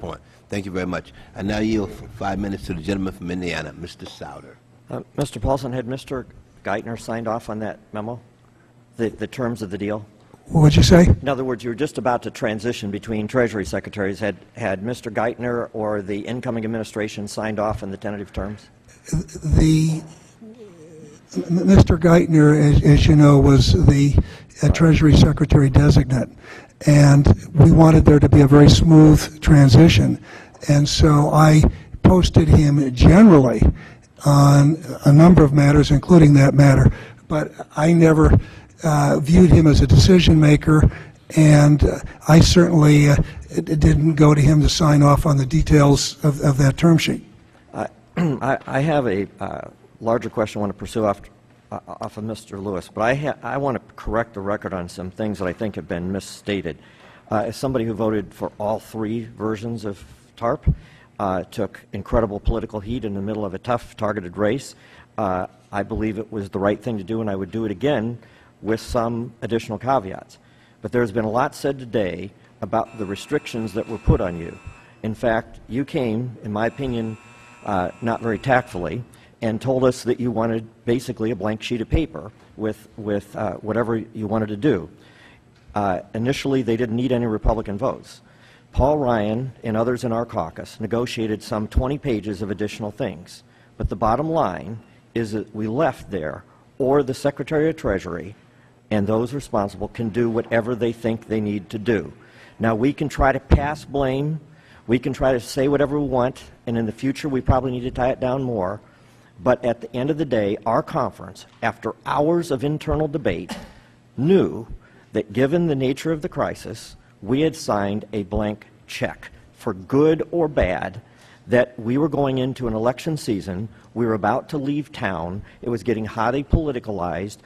point. Thank you very much. I now yield 5 minutes to the gentleman from Indiana, Mr. Souder. Mr. Paulson, had Mr. Geithner signed off on that memo, the terms of the deal? What would you say? In other words, you were just about to transition between Treasury Secretaries. Had Mr. Geithner or the incoming administration signed off on the tentative terms? Mr. Geithner, as you know, was the Treasury Secretary designate, and we wanted there to be a very smooth transition, and so I posted him generally on a number of matters, including that matter, but I never viewed him as a decision maker, and I certainly didn't go to him to sign off on the details of that term sheet. I have a larger question I want to pursue off of Mr. Lewis, but I want to correct the record on some things that I think have been misstated. As somebody who voted for all 3 versions of TARP, took incredible political heat in the middle of a tough targeted race, I believe it was the right thing to do, and I would do it again with some additional caveats. But there's been a lot said today about the restrictions that were put on you. In fact, you came, in my opinion, not very tactfully, and told us that you wanted basically a blank sheet of paper with whatever you wanted to do. Initially, they didn't need any Republican votes. Paul Ryan and others in our caucus negotiated some 20 pages of additional things. But the bottom line is that we left there, or the Secretary of Treasury and those responsible can do whatever they think they need to do. Now, we can try to pass blame, we can try to say whatever we want, and in the future we probably need to tie it down more. But at the end of the day, our conference, after hours of internal debate, knew that given the nature of the crisis, we had signed a blank check, for good or bad, that we were going into an election season, we were about to leave town, it was getting highly politicalized,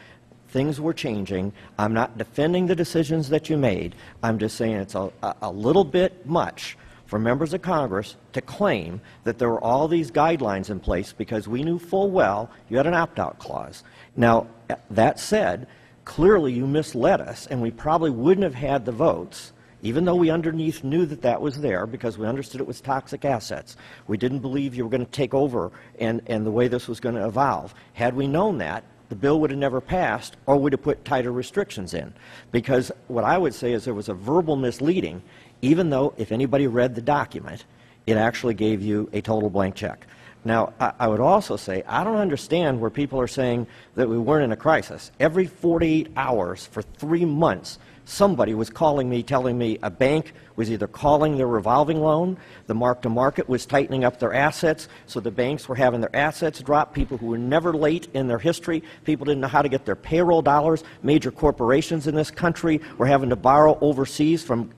things were changing. I'm not defending the decisions that you made, I'm just saying it's a little bit much for members of Congress to claim that there were all these guidelines in place because we knew full well you had an opt-out clause. Now, that said, clearly you misled us, and we probably wouldn't have had the votes, even though we underneath knew that that was there because we understood it was toxic assets. We didn't believe you were going to take over and the way this was going to evolve. Had we known that, the bill would have never passed, or would have put tighter restrictions in. Because what I would say is there was a verbal misleading, even though if anybody read the document, it actually gave you a total blank check. Now, I would also say, I don't understand where people are saying that we weren't in a crisis. Every 48 hours for 3 months, somebody was calling me, telling me a bank was either calling their revolving loan, the mark-to-market was tightening up their assets, so the banks were having their assets drop, people who were never late in their history, people didn't know how to get their payroll dollars, major corporations in this country were having to borrow overseas from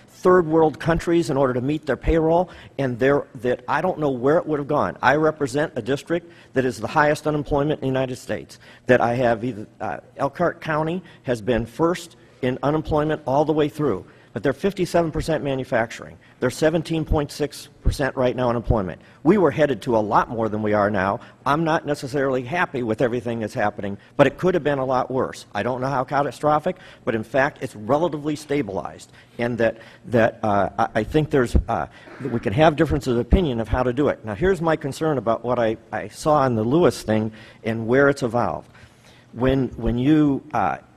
third world countries in order to meet their payroll, and that I don't know where it would have gone. I represent a district that is the highest unemployment in the United States, that I have either, Elkhart County has been first in unemployment all the way through, but they're 57% manufacturing. They're 17.6% right now unemployment. We were headed to a lot more than we are now. I'm not necessarily happy with everything that's happening, but it could have been a lot worse. I don't know how catastrophic, but in fact it's relatively stabilized, and I think we can have differences of opinion of how to do it. Now here's my concern about what I saw in the Lewis thing and where it's evolved. When you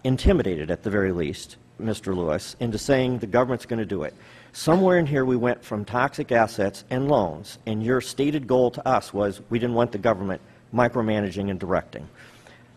intimidated, at the very least, Mr. Lewis, into saying the government's going to do it, somewhere in here we went from toxic assets and loans, and your stated goal to us was we didn't want the government micromanaging and directing.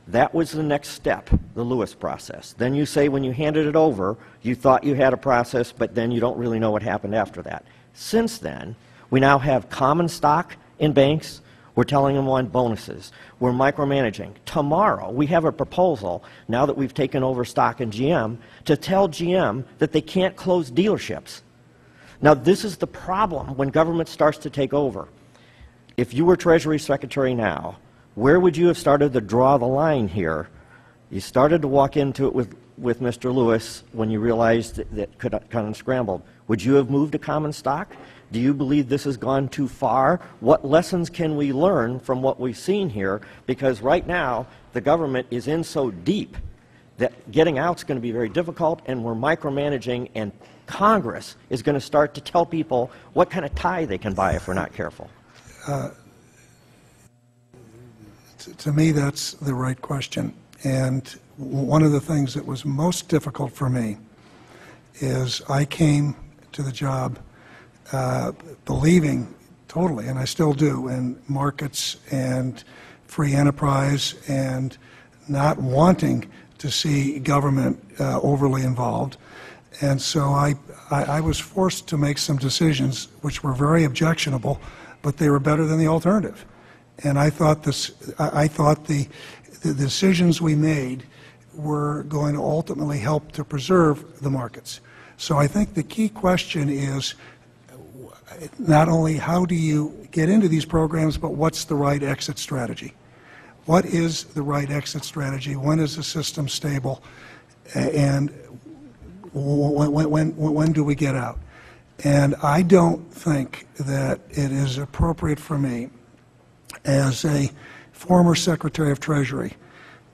That was the next step, the Lewis process. Then you say when you handed it over, you thought you had a process, but then you don't really know what happened after that. Since then, we now have common stock in banks. We're telling them on bonuses. We're micromanaging. Tomorrow, we have a proposal, now that we've taken over stock in GM, to tell GM that they can't close dealerships. Now, this is the problem when government starts to take over. If you were Treasury Secretary now, where would you have started to draw the line here? You started to walk into it with Mr. Lewis when you realized that could kind of scrambled. Would you have moved to common stock? Do you believe this has gone too far? What lessons can we learn from what we've seen here? Because right now, the government is in so deep that getting out is going to be very difficult, and we're micromanaging, and Congress is going to start to tell people what kind of tie they can buy if we're not careful? To me, that's the right question. And one of the things that was most difficult for me is I came to the job believing totally, and I still do, in markets and free enterprise and not wanting to see government overly involved. And so I was forced to make some decisions which were very objectionable, but they were better than the alternative. And I thought the decisions we made were going to ultimately help to preserve the markets. So I think the key question is not only how do you get into these programs, but what's the right exit strategy? What is the right exit strategy? When is the system stable? And when do we get out? And I don't think that it is appropriate for me, as a former Secretary of Treasury,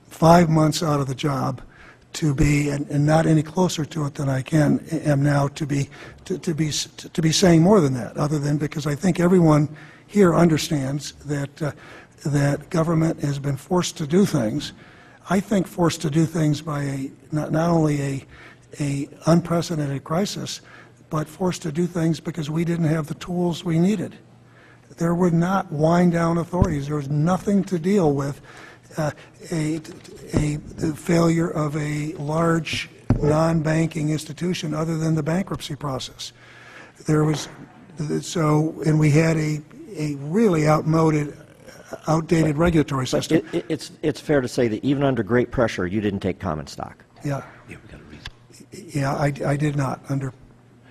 5 months out of the job, to be, and not any closer to it than I am now, to be saying more than that, other than because I think everyone here understands that that government has been forced to do things. I think forced to do things by not only a unprecedented crisis, but forced to do things because we didn't have the tools we needed. There were not wind-down authorities. There was nothing to deal with the failure of a large non-banking institution other than the bankruptcy process. There was, and we had a really outdated regulatory system. It's fair to say that even under great pressure, you didn't take common stock. Yeah. Yeah, we got a reason. Yeah, I did not.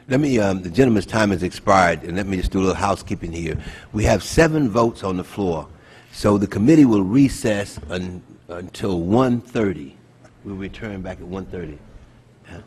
Let me, the gentleman's time has expired, and let me just do a little housekeeping here. We have 7 votes on the floor, so the committee will recess until 1:30. We'll return back at 1:30. Yeah.